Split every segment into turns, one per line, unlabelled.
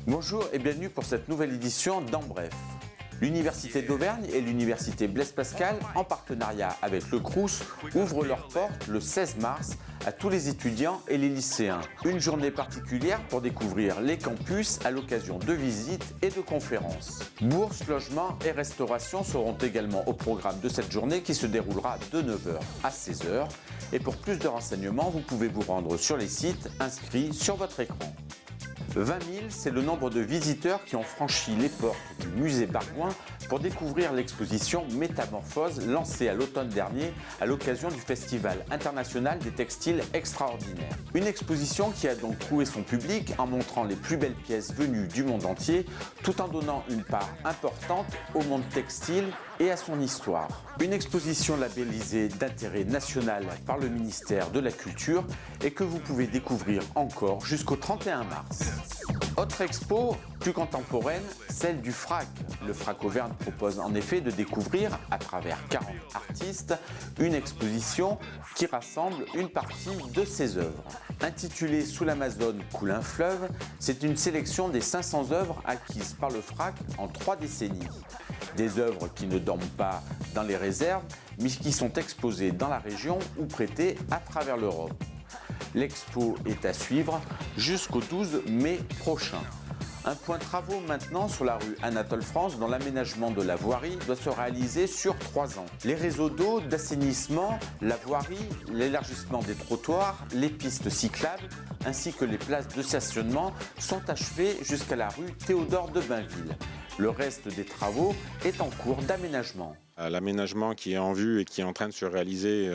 Bonjour et bienvenue pour cette nouvelle édition d'En Bref. L'Université d'Auvergne et l'Université Blaise Pascal, en partenariat avec le Crous, ouvrent leurs portes le 16 mars à tous les étudiants et les lycéens. Une journée particulière pour découvrir les campus à l'occasion de visites et de conférences. Bourses, logements et restauration seront également au programme de cette journée qui se déroulera de 9h à 16h. Et pour plus de renseignements, vous pouvez vous rendre sur les sites inscrits sur votre écran. 20 000, c'est le nombre de visiteurs qui ont franchi les portes du musée Bargoin pour découvrir l'exposition Métamorphose lancée à l'automne dernier à l'occasion du Festival international des textiles extraordinaires. Une exposition qui a donc trouvé son public en montrant les plus belles pièces venues du monde entier tout en donnant une part importante au monde textile et à son histoire. Une exposition labellisée d'intérêt national par le ministère de la Culture et que vous pouvez découvrir encore jusqu'au 31 mars. Autre expo, plus contemporaine, celle du FRAC. Le FRAC Auvergne propose en effet de découvrir, à travers 40 artistes, une exposition qui rassemble une partie de ses œuvres. Intitulée Sous l'Amazone coule un fleuve, c'est une sélection des 500 œuvres acquises par le FRAC en 3 décennies. Des œuvres qui ne dorment pas dans les réserves, mais qui sont exposées dans la région ou prêtées à travers l'Europe. L'expo est à suivre jusqu'au 12 mai prochain. Un point travaux maintenant sur la rue Anatole France dont l'aménagement de la voirie doit se réaliser sur 3 ans. Les réseaux d'eau, d'assainissement, la voirie, l'élargissement des trottoirs, les pistes cyclables ainsi que les places de stationnement sont achevés jusqu'à la rue Théodore de Bainville. Le reste des travaux est en cours d'aménagement.
L'aménagement qui est en vue et qui est en train de se réaliser,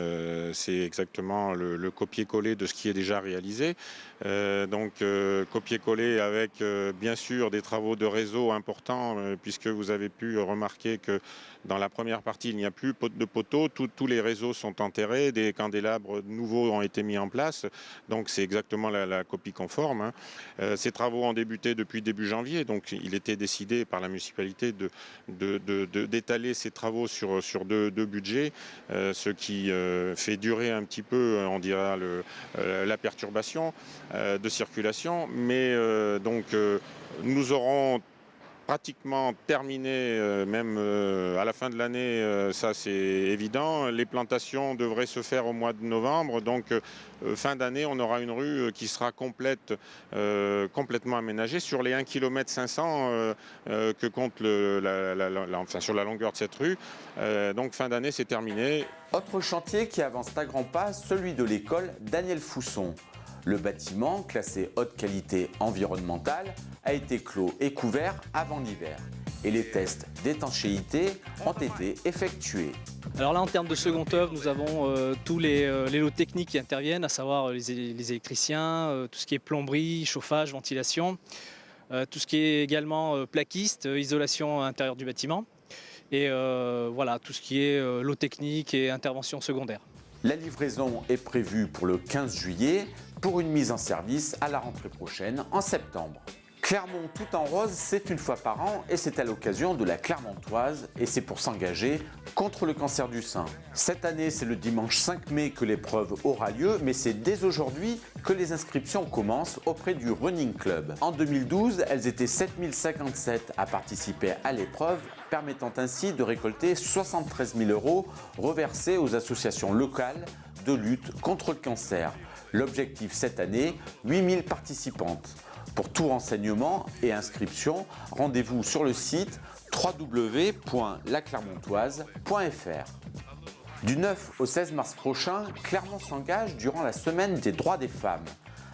c'est exactement le copier-coller de ce qui est déjà réalisé. Copier-coller avec bien sûr des travaux de réseau importants, puisque vous avez pu remarquer que dans la première partie, il n'y a plus de poteaux, tous les réseaux sont enterrés, des candélabres nouveaux ont été mis en place, donc c'est exactement la copie conforme. Ces travaux ont débuté depuis début janvier, donc il était décidé par la municipalité d'étaler ces travaux sur deux budgets, ce qui fait durer un petit peu, on dira, la perturbation de circulation, mais nous aurons pratiquement terminé, même à la fin de l'année, ça c'est évident. Les plantations devraient se faire au mois de novembre, donc fin d'année on aura une rue qui sera complètement aménagée sur les 1,5 km que compte sur la longueur de cette rue. Donc fin d'année c'est terminé.
Autre chantier qui avance à grands pas, celui de l'école Daniel Fousson. Le bâtiment, classé haute qualité environnementale, a été clos et couvert avant l'hiver. Et les tests d'étanchéité ont été effectués.
Alors là, en termes de seconde œuvre, nous avons tous les lots techniques qui interviennent, à savoir les électriciens, tout ce qui est plomberie, chauffage, ventilation, tout ce qui est également plaquiste, isolation intérieure du bâtiment, et voilà, tout ce qui est lot technique et intervention secondaire.
La livraison est prévue pour le 15 juillet pour une mise en service à la rentrée prochaine en septembre. Clermont tout en rose, c'est une fois par an et c'est à l'occasion de la Clermontoise et c'est pour s'engager contre le cancer du sein. Cette année, c'est le dimanche 5 mai que l'épreuve aura lieu, mais c'est dès aujourd'hui que les inscriptions commencent auprès du Running Club. En 2012, elles étaient 7057 à participer à l'épreuve, permettant ainsi de récolter 73 000 € reversés aux associations locales de lutte contre le cancer. L'objectif cette année, 8000 participantes. Pour tout renseignement et inscription, rendez-vous sur le site www.laclermontoise.fr. Du 9 au 16 mars prochain, Clermont s'engage durant la semaine des droits des femmes,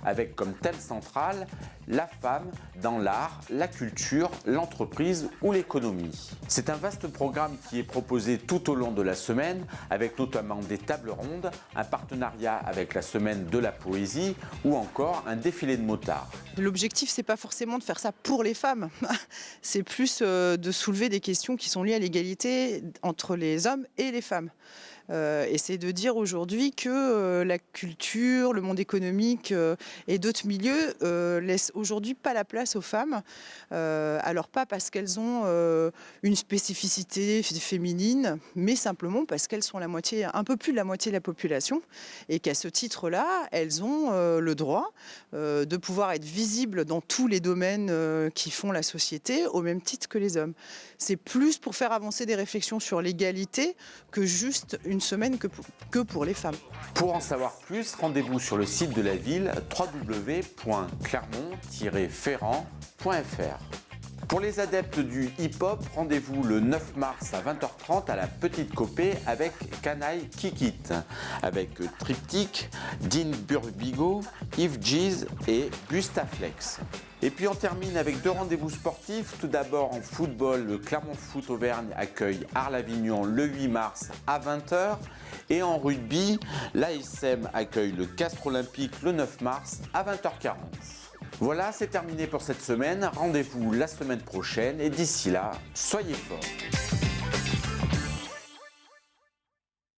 avec comme thème central la femme dans l'art, la culture, l'entreprise ou l'économie. C'est un vaste programme qui est proposé tout au long de la semaine, avec notamment des tables rondes, un partenariat avec la semaine de la poésie ou encore un défilé de motards.
L'objectif, c'est pas forcément de faire ça pour les femmes, c'est plus de soulever des questions qui sont liées à l'égalité entre les hommes et les femmes. Et c'est de dire aujourd'hui que la culture, le monde économique et d'autres milieux laissent aujourd'hui pas la place aux femmes. Alors pas parce qu'elles ont une spécificité féminine, mais simplement parce qu'elles sont un peu plus de la moitié de la population et qu'à ce titre-là, elles ont le droit de pouvoir être visibles dans tous les domaines qui font la société au même titre que les hommes. C'est plus pour faire avancer des réflexions sur l'égalité que juste une semaine que pour les femmes.
Pour en savoir plus, rendez-vous sur le site de la ville www.clermont-ferrand.fr. Pour les adeptes du hip-hop, rendez-vous le 9 mars à 20h30 à la Petite Copée avec Canaille Kikit, avec Triptyque, Dean Burbigo, Yves Giz et Bustaflex. Et puis on termine avec 2 rendez-vous sportifs. Tout d'abord en football, le Clermont Foot Auvergne accueille Arles-Avignon le 8 mars à 20h. Et en rugby, l'ASM accueille le Castres Olympique le 9 mars à 20h40. Voilà, c'est terminé pour cette semaine. Rendez-vous la semaine prochaine et d'ici là, soyez forts.